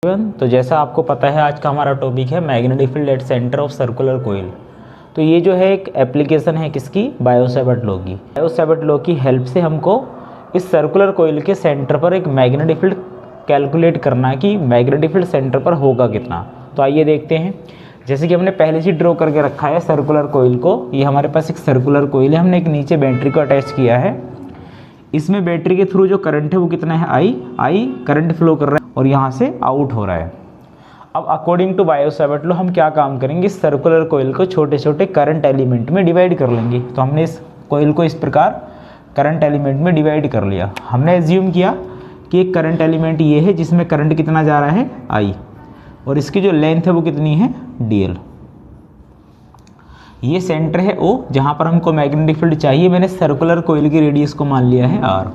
तो जैसा आपको पता है आज का हमारा टॉपिक है magnetic field at centre of circular coil. तो ये जो है एक एप्लीकेशन है किसकी, बायो-सैवर्ट लॉ की। बायो-सैवर्ट लॉ की हेल्प से हमको इस सर्कुलर कोइल के सेंटर पर एक मैग्नेटिक फील्ड कैलकुलेट करना है कि मैग्नेटिक फील्ड सेंटर पर होगा कितना। तो आइए देखते हैं। जैसे कि हमने पहले से ड्रॉ करके रखा है सर्कुलर कोइल को। ये हमारे पास एक सर्कुलर कोइल है, हमने एक नीचे बैटरी को अटैच किया है। इसमें बैटरी के थ्रू जो करंट है वो कितना है, आई करंट फ्लो कर रहा है और यहाँ से आउट हो रहा है। अब अकॉर्डिंग टू बायो-सैवर्ट लॉ हम क्या काम करेंगे, इस सर्कुलर कोइल को छोटे छोटे करंट एलिमेंट में डिवाइड कर लेंगे। तो हमने इस कोइल को इस प्रकार करंट एलिमेंट में डिवाइड कर लिया। हमने एज्यूम किया कि एक करंट एलिमेंट ये है जिसमें करंट कितना जा रहा है, आई, और इसकी जो लेंथ है वो कितनी है, dl। ये सेंटर है O जहाँ पर हमको मैग्नेटिक फील्ड चाहिए। मैंने सर्कुलर कोइल की रेडियस को मान लिया है r।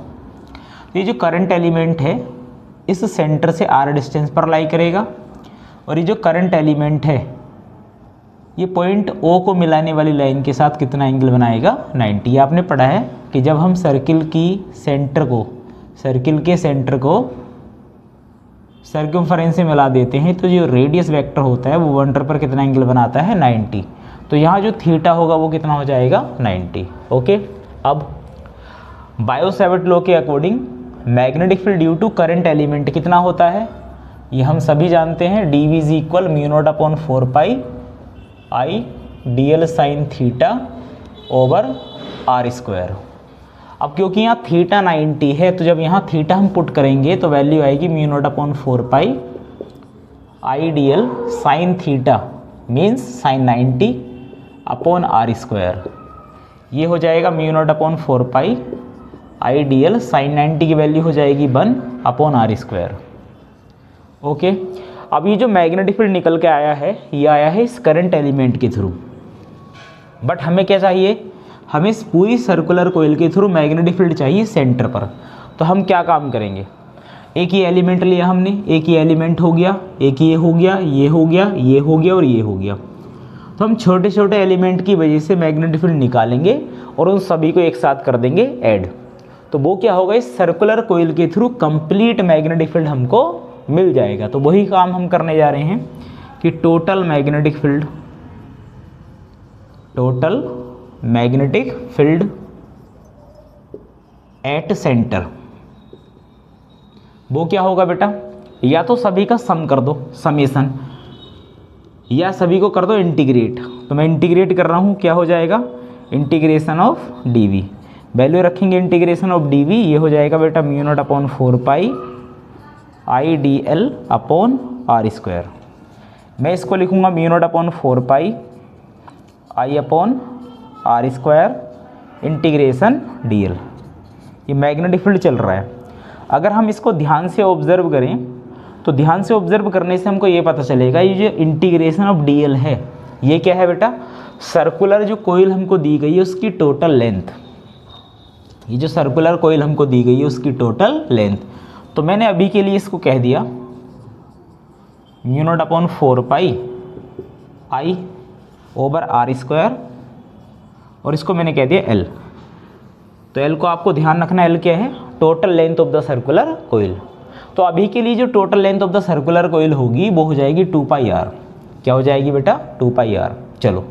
ये जो करंट एलिमेंट है इस सेंटर से r डिस्टेंस पर लाई करेगा और ये जो करंट एलिमेंट है ये पॉइंट O को मिलाने वाली लाइन के साथ कितना एंगल बनाएगा, 90। आपने पढ़ा है कि जब हम सर्किल के सेंटर को सर्कमफरेंस से मिला देते हैं तो जो रेडियस वेक्टर होता है वो वंडर पर कितना एंगल बनाता है, 90। तो यहाँ जो थीटा होगा वो कितना हो जाएगा, 90। ओके। अब बायो-सैवर्ट लॉ के according magnetic field due to current element कितना होता है, ये हम सभी जानते हैं। dV is equal μ0/4 pi I dl sine theta over r square. अब क्योंकि यहाँ थीटा 90 है तो जब यहाँ थीटा हम पुट करेंगे तो वैल्यू आएगी μ0/4 pi I dl sine theta means sign 90 upon r square. ये हो जाएगा μ0/4 पाई I dl साइन 90 की वैल्यू हो जाएगी 1 अपॉन r स्क्वायर। ओके। अब ये जो मैग्नेटिक फील्ड निकल के आया है ये आया है इस करंट एलिमेंट के थ्रू। बट हमें क्या चाहिए, हमें इस पूरी सर्कुलर कोइल के थ्रू मैग्नेटिक फील्ड चाहिए सेंटर पर। तो हम क्या काम करेंगे, एक ही एलिमेंट लिया हमने, एक ही एलिमेंट हो गया, एक ये हो गया, ये हो गया, ये हो गया और ये हो गया। तो हम छोटे छोटे एलिमेंट की वजह से मैग्नेटिक फील्ड निकालेंगे और उन सभी को एक साथ कर देंगे ऐड। तो वो क्या होगा, इस सर्कुलर कोइल के थ्रू कंप्लीट मैग्नेटिक फील्ड हमको मिल जाएगा। तो वही काम हम करने जा रहे हैं कि total magnetic field at centre, वो क्या होगा बेटा, या तो सभी का सम कर दो, समेशन, या सभी को कर दो इंटीग्रेट। तो मैं इंटीग्रेट कर रहा हूँ, क्या हो जाएगा, इंटीग्रेशन ऑफ dv। वैल्यू रखेंगे इंटीग्रेशन ऑफ dv, ये हो जाएगा बेटा μ0/4 pi I dl upon r square. मैं इसको लिखूँगा μ0/4 pi I upon r square integration dl। ये मैग्नेटिक फील्ड चल रहा है। अगर हम इसको ध्यान से ऑब्जर्व करें तो ध्यान से ऑब्जर्व करने से हमको ये पता चलेगा ये जो इंटीग्रेशन ऑफ dl है ये क्या है बेटा, सर्कुलर जो कोइल हमको दी गई है उसकी टोटल लेंथ। ये जो सर्कुलर कोइल हमको दी गई है उसकी टोटल लेंथ। तो मैंने अभी के लिए इसको कह दिया μ0/4 pi I over r square और इसको मैंने कह दिया L। तो L को आपको ध्यान रखना, L क्या है, total length of the circular coil. तो अभी के लिए जो total length of the circular coil होगी वो हो जाएगी 2πr। क्या हो जाएगी बेटा, 2πr। चलो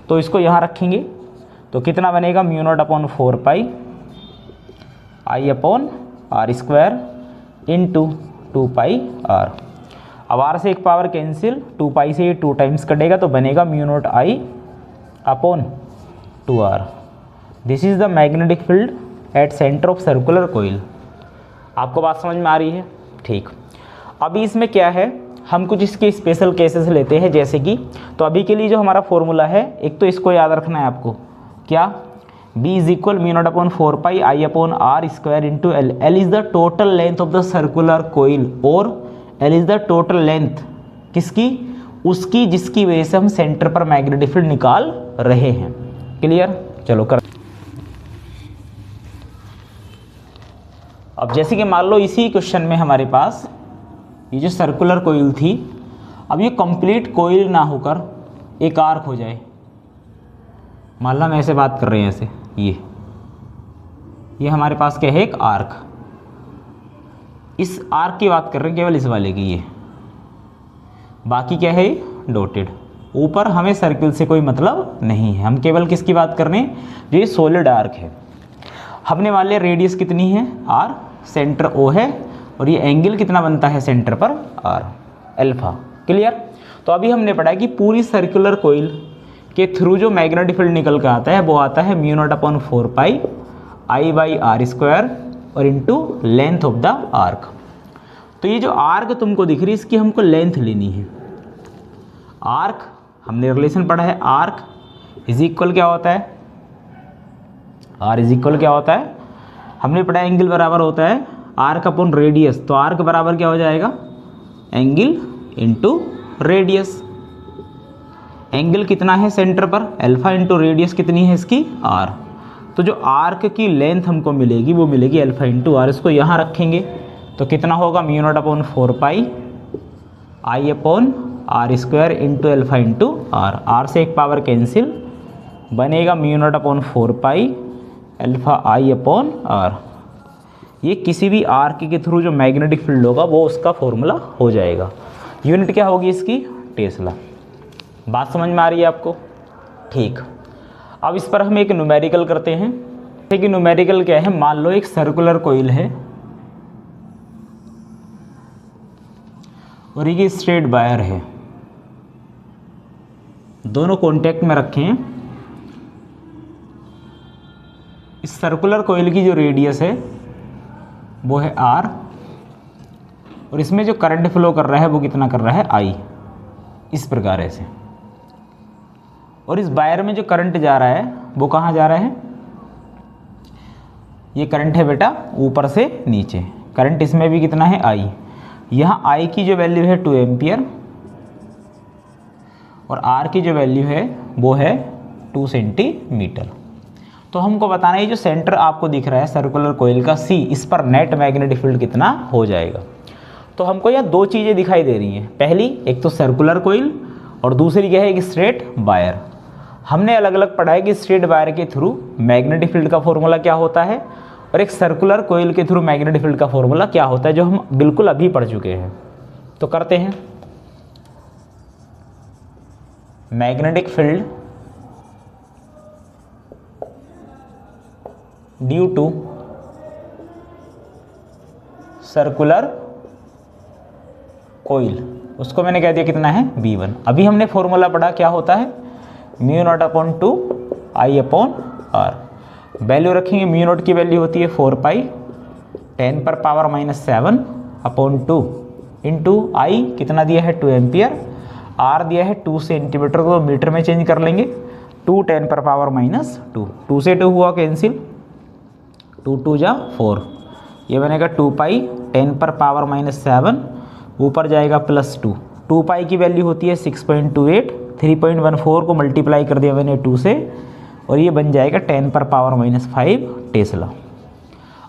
तो इसको यहाँ रखेंगे तो कितना बनेगा, μ0/4 pi I upon r square into 2πr। अब r से एक पावर कैंसिल, 2π से ये 2 टाइम्स कटेगा तो बनेगा μ0I upon 2r। This is the magnetic field at centre of circular coil. आपको बात समझ में आ रही है, ठीक। अभी इसमें क्या है, हम कुछ इसके स्पेशल केसेस लेते हैं जैसे कि, तो अभी के लिए जो हमारा फॉर्मूला है, एक तो इसको याद रखना है आपको, क्या, b is equal μ0/4 pi I upon r square into L। L is the total length of the circular coil और L is the total length किसकी, उसकी जिसकी वजह से हम सेंटर पर मैग्नेटिक फील्ड निकाल रहे हैं। क्लियर, चलो कर। अब जैसे कि मान लो इसी क्वेश्चन में हमारे पास ये जो सर्कुलर कोइल थी, अब ये कंप्लीट कोइल ना होकर एक आर्क हो जाए। मान लो हम ऐसे बात कर रहे हैं, ऐसे ये हमारे पास क्या है, एक आर्क। इस आर्क की बात कर रहे हैं, केवल इस वाले की, बाकी क्या है, डॉटेड। ऊपर हमें सर्किल से कोई मतलब नहीं है, हम केवल किसकी बात कर रहे हैं, जो ये सॉलिड आर्क है। हमने मान लिया रेडियस कितनी है, आर, सेंटर ओ है, और ये एंगल कितना बनता है सेंटर पर, आर, अल्फा। क्लियर। तो अभी हमने पढ़ा कि पूरी सर्कुलर कोइल के थ्रू जो मैग्नेटिक फील्ड निकल कर आता है वो आता है mu naught upon 4 pi I by R square और into length of the arc. तो ये जो आर्क तुमको दिख रही है इसकी हमको लेंथ लेनी है। आर्क हमने रिलेशन पढ़ा है, आर्क इज इक्वल क्या होता है, आर इज इक्वल क्या होता है, हमने पढ़ा एंगल बराबर होता है आर्क अपॉन रेडियस। तो आर्क बराबर क्या हो जाएगा, एंगल इंटू रेडियस। एंगल कितना है सेंटर पर, अल्फा, इंटू रेडियस कितनी है इसकी, आर। तो जो आर्क की लेंथ हमको मिलेगी वो मिलेगी अल्फा इंटू आर। इसको यहाँ रखेंगे तो कितना होगा, mu naught upon 4 pi I upon R square into alpha into R. R से एक पावर कैंसिल, बनेगा mu naught upon 4 pi alpha I upon R. ये किसी भी आर्क के थ्रू जो मैग्नेटिक फील्ड होगा वो उसका फॉर्मूला हो जाएगा। यूनिट क्या होगी इसकी, टेस्ला। बात समझ में आ रही है आपको, ठीक। अब इस पर हम एक न्यूमेरिकल करते हैं। जैसे कि न्यूमेरिकल क्या है, मान लो एक सर्कुलर कोइल है और ये स्ट्रेट वायर है, दोनों कॉन्टेक्ट में रखे हैं। इस सर्कुलर कोइल की जो रेडियस है वो है आर, और इसमें जो करंट फ्लो कर रहा है वो कितना कर रहा है, आई, इस प्रकार ऐसे। और इस वायर में जो करंट जा रहा है वो कहाँ जा रहा है, ये करंट है बेटा ऊपर से नीचे। करंट इसमें भी कितना है, आई। यहाँ आई की जो वैल्यू है 2 एम्पियर और आर की जो वैल्यू है वो है 2 सेंटीमीटर। तो हमको बताना है जो सेंटर आपको दिख रहा है सर्कुलर कोइल का सी, इस पर नेट मैग्नेटिक फील्ड कितना हो जाएगा। तो हमको यहाँ दो चीज़ें दिखाई दे रही हैं, पहली एक तो सर्कुलर कोइल और दूसरी क्या है, एक स्ट्रेट वायर। हमने अलग अलग पढ़ा है कि स्ट्रेट वायर के थ्रू मैग्नेटिक फील्ड का फॉर्मूला क्या होता है और एक सर्कुलर कोइल के थ्रू मैग्नेटिक फील्ड का फॉर्मूला क्या होता है, जो हम बिल्कुल अभी पढ़ चुके हैं। तो करते हैं। Magnetic field due to circular coil, उसको मैंने कह दिया कितना है, V1। अभी हमने फॉर्मूला पढ़ा क्या होता है, mu naught upon 2 I upon R. Value रखेंगे, म्यू नॉट की वैल्यू होती है 4 पाई 10 पर पावर -7 अपॉन 2 इंटू आई कितना दिया है 2 एम्पियर, आर दिया है 2 सेंटीमीटर को मीटर में चेंज कर लेंगे, 2 10 पर पावर -2, 2 से 2 हुआ कैंसिल, 2 2 जा 4, ये बनेगा 2 पाई 10 पर पावर -7, ऊपर जाएगा +2। 2 पाई की वैल्यू होती है 6.28, 3.14 को मल्टीप्लाई कर दिया मैंने 2 से और ये बन जाएगा 10 पर पावर -5 टेस्ला।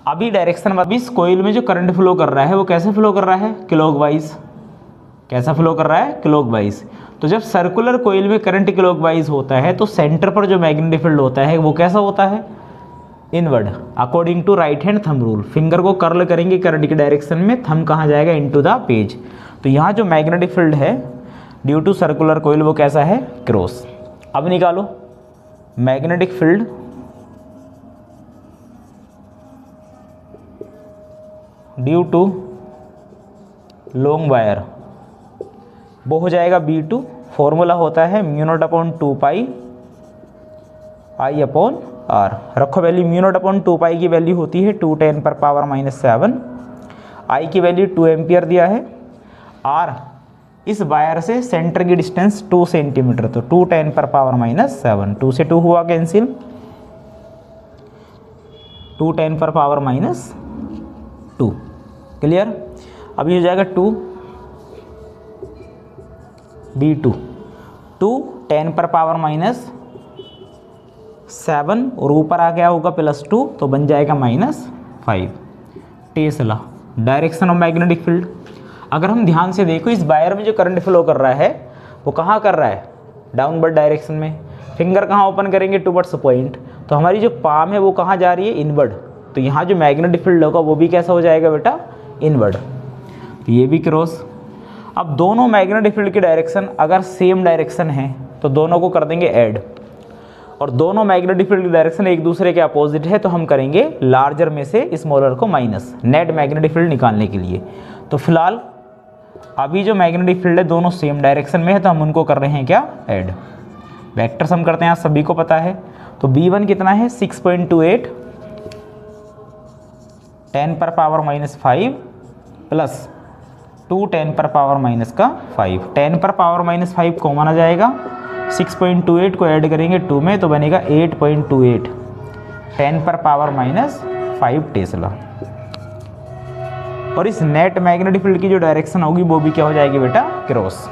अभी डायरेक्शन, अभी इस कोइल में जो करंट फ्लो कर रहा है वो कैसे फ्लो कर रहा है, क्लॉकवाइज। कैसा फ्लो कर रहा है, क्लॉकवाइज। तो जब सर्कुलर कोइल में करंट क्लॉकवाइज होता है तो सेंटर पर जो मैग्नेटिक फील्ड होता है वो कैसा होता है, inward, according to right hand thumb rule. Finger को कर्ल करेंगे करंट की डायरेक्शन में, थंब कहाँ जाएगा, इनटू द पेज। तो यहाँ जो मैग्नेटिक फील्ड है ड्यू टू सर्कुलर कोइल वो कैसा है, क्रॉस। अब निकालो magnetic field due to long wire, वो हो जाएगा B2। फॉर्मूला होता है mu naught upon 2 pi I upon R. रखो value, mu naught upon 2 pi की वैल्यू होती है 2 10 पर पावर -7, आई की वैल्यू 2 एम्पियर दिया है, आर इस वायर से सेंटर की डिस्टेंस 2 सेंटीमीटर, तो 2 10 पर पावर -7, 2 से 2 हुआ कैंसिल, 2 10 पर पावर -2। क्लियर। अभी हो जाएगा 2 B2, 2 10 पर पावर -7 और ऊपर आ गया होगा +2 तो बन जाएगा -5 Tesla. Direction of magnetic field, अगर हम ध्यान से देखो इस वायर में जो करंट फ्लो कर रहा है वो कहाँ कर रहा है, डाउनवर्ड डायरेक्शन में। फिंगर कहाँ ओपन करेंगे, टुवर्ड्स पॉइंट। तो हमारी जो पाम है वो कहाँ जा रही है, इनवर्ड। तो यहाँ जो मैग्नेटिक फील्ड होगा वो भी कैसा हो जाएगा बेटा, इनवर्ड। तो ये भी क्रॉस। अब दोनों मैग्नेटिक फील्ड की डायरेक्शन अगर सेम डायरेक्शन है तो दोनों को कर देंगे ऐड, और दोनों मैग्नेटिक फील्ड की डायरेक्शन एक दूसरे के अपोजिट है तो हम करेंगे लार्जर में से स्मॉलर को माइनस, नेट मैग्नेटिक फील्ड निकालने के लिए। तो फिलहाल अभी जो मैग्नेटिक फील्ड है दोनों सेम डायरेक्शन में है तो हम उनको कर रहे हैं क्या, ऐड। वेक्टर सम करते हैं, आज सभी को पता है। तो b1 कितना है 6.28 10⁻⁻5 प्लस 2 10⁻⁻5, 10⁻⁻5 कॉमन आ जाएगा, 6.28 को ऐड करेंगे 2 में तो बनेगा 8.28 10⁻⁻5 टेस्ला। और इस नेट मैग्नेटिक फील्ड की जो डायरेक्शन होगी वो भी क्या हो जाएगी बेटा, क्रॉस।